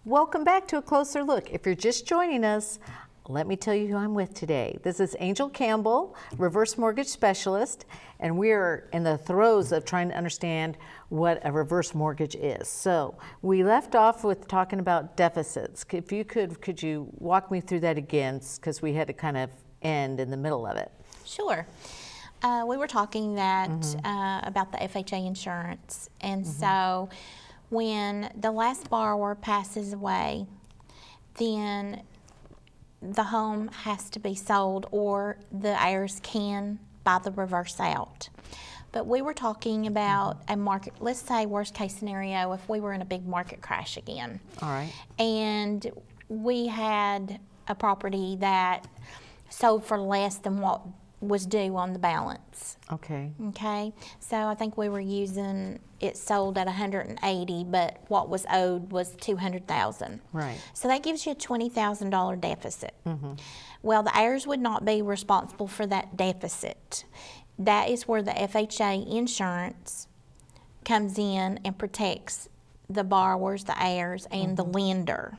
Welcome back to A Closer Look. If you're just joining us, let me tell you who I'm with today. This is Angel Campbell, reverse mortgage specialist, and we're in the throes of trying to understand what a reverse mortgage is. So we left off with talking about deficits. If you could you walk me through that again, because we had to kind of end in the middle of it. Sure. We were talking that about the FHA insurance, and so when the last borrower passes away, then the home has to be sold, or the heirs can buy the reverse out. But we were talking about a market, let's say worst case scenario, if we were in a big market crash again. All right. And we had a property that sold for less than what was due on the balance. Okay. Okay, so I think we were using it sold at 180, but what was owed was 200,000. Right. So that gives you a $20,000 deficit. Well, the heirs would not be responsible for that deficit. That is where the FHA insurance comes in and protects the borrowers, the heirs, and the lender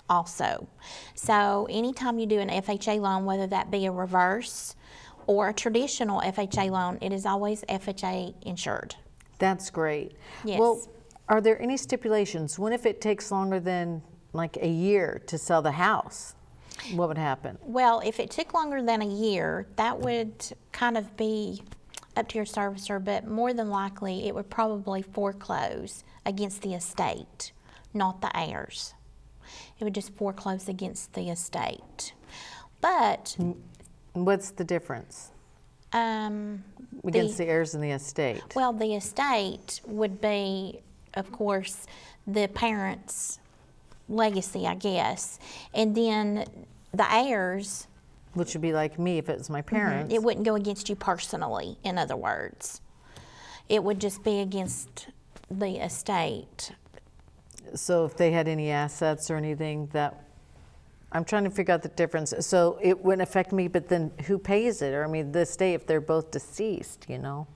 also. So anytime you do an FHA loan, whether that be a reverse or a traditional FHA loan, it is always FHA insured. That's great. Yes. Well, are there any stipulations? What if it takes longer than like a year to sell the house? What would happen? Well, if it took longer than a year, that would kind of be up to your servicer, but more than likely it would probably foreclose against the estate, not the heirs. It would just foreclose against the estate. But What's the difference against the heirs and the estate? Well, the estate would be, of course, the parents' legacy, I guess, and then the heirs, Which would be like me if it was my parents. it wouldn't go against you personally, in other words. It would just be against the estate. So if they had any assets or anything that, I'm trying to figure out the difference. So it wouldn't affect me, but then who pays it? Or I mean, the estate, if they're both deceased, you know?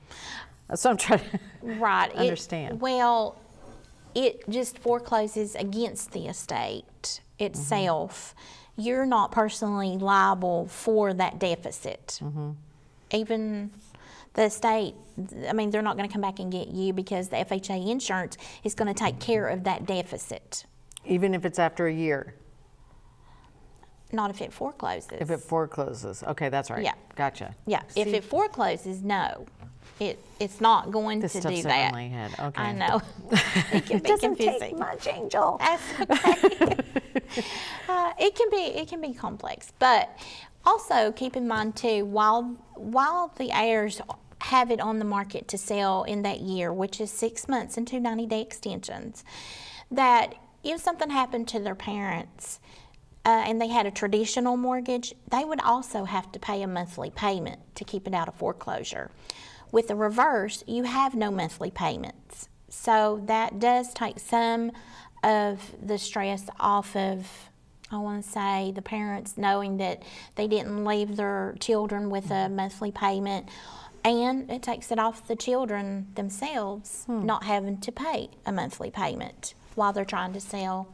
So I'm trying to understand. Well, it just forecloses against the estate itself. You're not personally liable for that deficit. Even the estate, I mean, they're not going to come back and get you because the FHA insurance is going to take care of that deficit. Even if it's after a year? Not if it forecloses. If it forecloses. Okay, that's right. Yeah. Gotcha. Yeah, See? if it forecloses, no. It's not going This to stuff's do in that. my head. Okay. I know. It can It be doesn't confusing. take much, Angel. That's okay. It can be complex, but also keep in mind too, while the heirs have it on the market to sell in that year, which is 6 months and 2 90-day extensions, that if something happened to their parents and they had a traditional mortgage, they would also have to pay a monthly payment to keep it out of foreclosure. With the reverse, you have no monthly payments. So that does take some of the stress off of, I want to say, the parents knowing that they didn't leave their children with a monthly payment, and it takes it off the children themselves not having to pay a monthly payment while they're trying to sell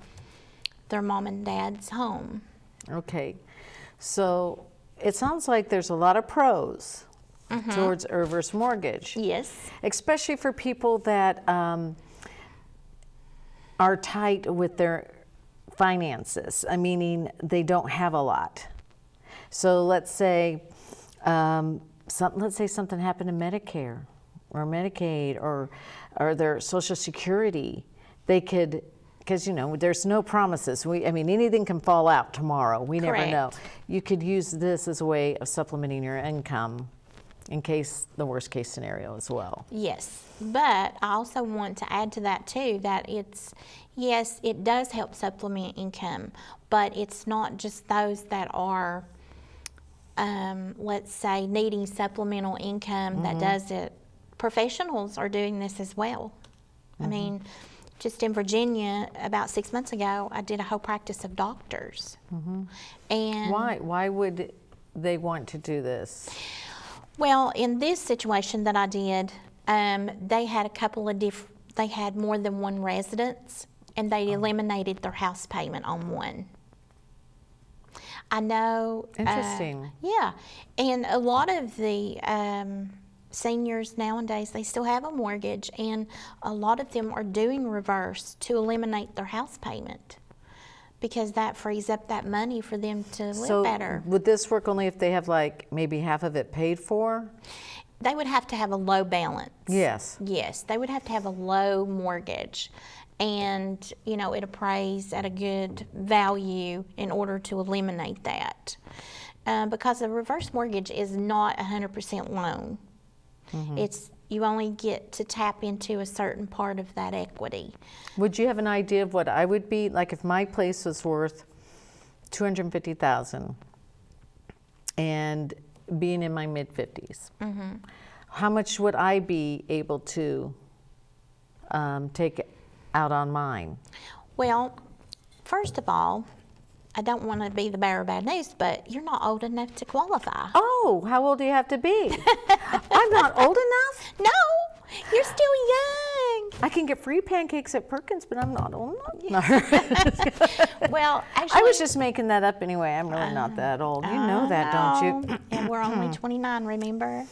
their mom and dad's home. Okay. So it sounds like there's a lot of pros towards a reverse mortgage. Yes. Especially for people that are tight with their finances, meaning they don't have a lot. So let's say, something happened to Medicare or Medicaid or their Social Security. They could, because there's no promises. Anything can fall out tomorrow. We never know. You could use this as a way of supplementing your income in case the worst case scenario as well. Yes, but I also want to add to that too, that yes, it does help supplement income, but it's not just those that are, let's say, needing supplemental income that does it. Professionals are doing this as well. I mean, just in Virginia, about 6 months ago, I did a whole practice of doctors. And Why would they want to do this? Well, in this situation that I did, they had a couple of they had more than one residence, and they eliminated their house payment on one. I know. Interesting. Yeah, and a lot of the seniors nowadays, they still have a mortgage, and a lot of them are doing reverse to eliminate their house payment because that frees up that money for them to live better. Would this work only if they have like maybe half of it paid for? They would have to have a low balance. Yes. Yes, they would have to have a low mortgage, and it appraised at a good value in order to eliminate that. Because a reverse mortgage is not 100% loan. It's you only get to tap into a certain part of that equity. Would you have an idea of what I would be like if my place was worth $250,000 and being in my mid-50s? How much would I be able to take out on mine? Well, first of all, I don't want to be the bearer of bad news, but you're not old enough to qualify. Oh, how old do you have to be? I'm not old enough? No, you're still young. I can get free pancakes at Perkins, but I'm not old enough. Well, actually, I was just making that up anyway. I'm really not that old. You know that, don't you? And we're only 29, remember?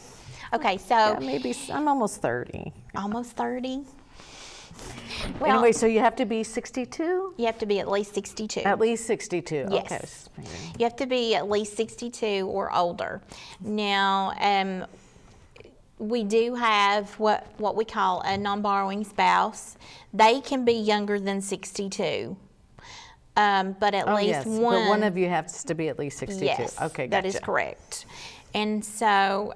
Okay, so Yeah, maybe I'm almost 30. almost 30. Well, Anyway, so you have to be 62? you have to be at least 62. At least 62. Yes. Okay. You have to be at least 62 or older. Now, we do have what we call a non-borrowing spouse. They can be younger than 62, but at least yes. one. But one of you has to be at least 62. Yes, Okay, that gotcha. is correct. And so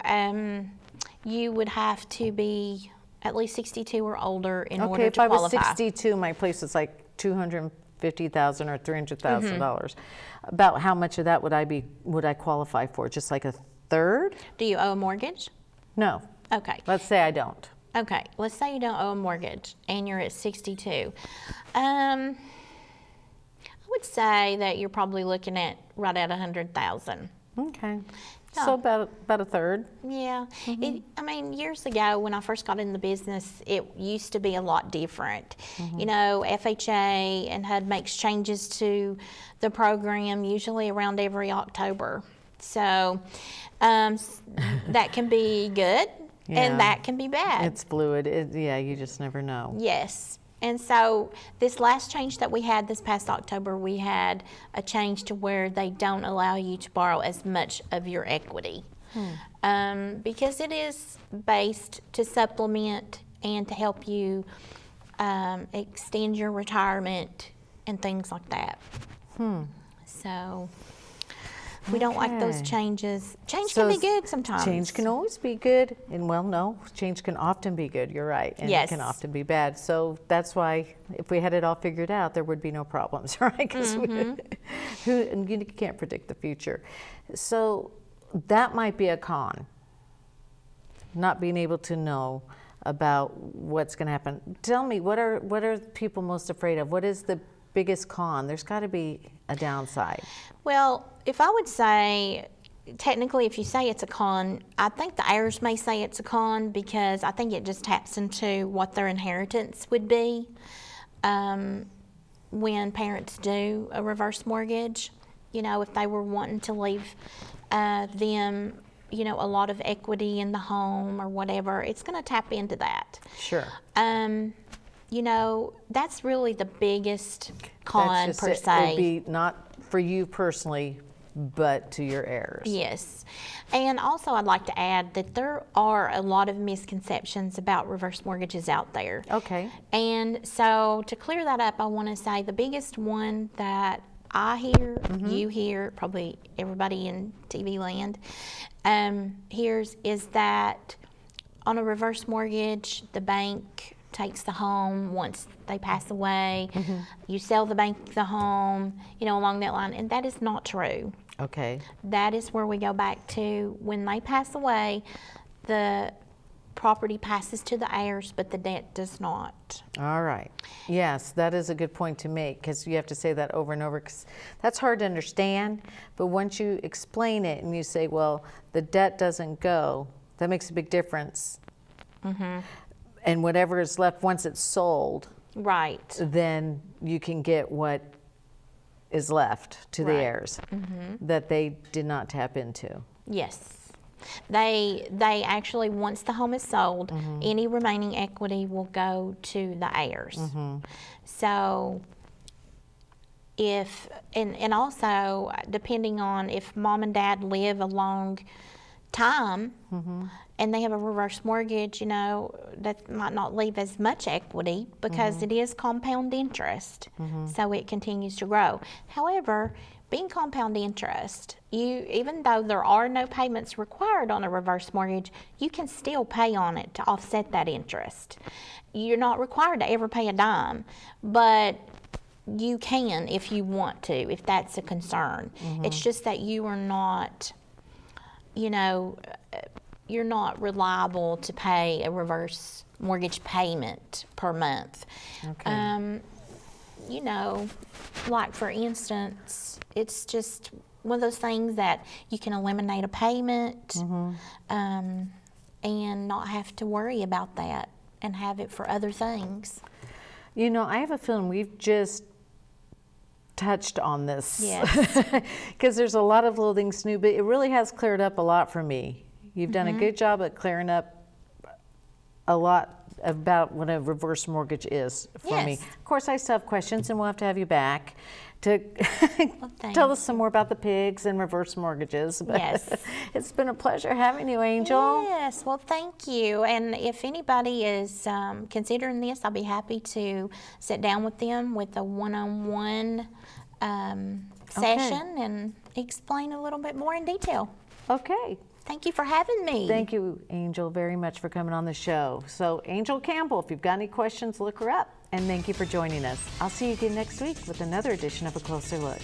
you would have to be at least 62 or older in order Okay, if to I was qualify. 62, my place is like $250,000 or $300,000. About how much of that would I qualify for? Just like a third? Do you owe a mortgage? No. Okay. Let's say I don't. Okay, let's say you don't owe a mortgage and you're at 62. I would say that you're probably looking at right at 100,000. Okay. Yeah. So about a third. Yeah. Years ago when I first got in the business, it used to be a lot different. FHA and HUD makes changes to the program usually around every October. So that can be good. Yeah. And that can be bad. It's fluid. You just never know. Yes. And so this last change that we had this past October, we had a change to where they don't allow you to borrow as much of your equity. Because it is based to supplement and to help you extend your retirement and things like that. So we don't like those Okay. changes. Change So can be good sometimes. Change can always be good, and no, change can often be good. You're right, and Yes. it can often be bad. So that's why, if we had it all figured out, there would be no problems, right? Because you can't predict the future. So that might be a con. Not being able to know about what's going to happen. Tell me, what are people most afraid of? What is the biggest con? There's got to be a downside. Well, if I would say, technically, if you say it's a con, I think the heirs may say it's a con because I think it just taps into what their inheritance would be when parents do a reverse mortgage. If they were wanting to leave them, a lot of equity in the home or whatever, it's going to tap into that. Sure. That's really the biggest con That's just per it. se. It would be not for you personally, but to your heirs. Yes. And also I'd like to add that there are a lot of misconceptions about reverse mortgages out there. Okay. And so to clear that up, I want to say the biggest one that I hear, you hear, probably everybody in TV land hears, is that on a reverse mortgage, the bank takes the home once they pass away. You sell the bank the home, along that line, and that is not true. Okay. That is where we go back to when they pass away, the property passes to the heirs, but the debt does not. All right. Yes, that is a good point to make, because you have to say that over and over, because that's hard to understand. But once you explain it and you say, well, the debt doesn't go, that makes a big difference. And whatever is left once it's sold, Right. then you can get what is left to the Right. heirs that they did not tap into. Yes. They actually, once the home is sold, any remaining equity will go to the heirs. So if, and also depending on if mom and dad live a long time and they have a reverse mortgage, you know, that might not leave as much equity because it is compound interest. So it continues to grow. However, being compound interest, even though there are no payments required on a reverse mortgage, you can still pay on it to offset that interest. You're not required to ever pay a dime, but you can if you want to, if that's a concern. It's just that you are not, you know, you're not reliable to pay a reverse mortgage payment per month. Okay. You know, like for instance, it's just one of those things that you can eliminate a payment and not have to worry about that and have it for other things. You know, I have a feeling we've just touched on this. Yes. Because there's a lot of little things new, but it really has cleared up a lot for me. You've done a good job at clearing up a lot about what a reverse mortgage is for me. Yes. Of course, I still have questions, and we'll have to have you back to thanks. tell us some more about the pigs and reverse mortgages. But Yes. it's been a pleasure having you, Angel. Yes, well, thank you. And if anybody is considering this, I'll be happy to sit down with them with a one-on-one session and explain a little bit more in detail. Okay. Thank you for having me. Thank you, Angel, very much for coming on the show. So, Angel Campbell, if you've got any questions, look her up. And thank you for joining us. I'll see you again next week with another edition of A Closer Look.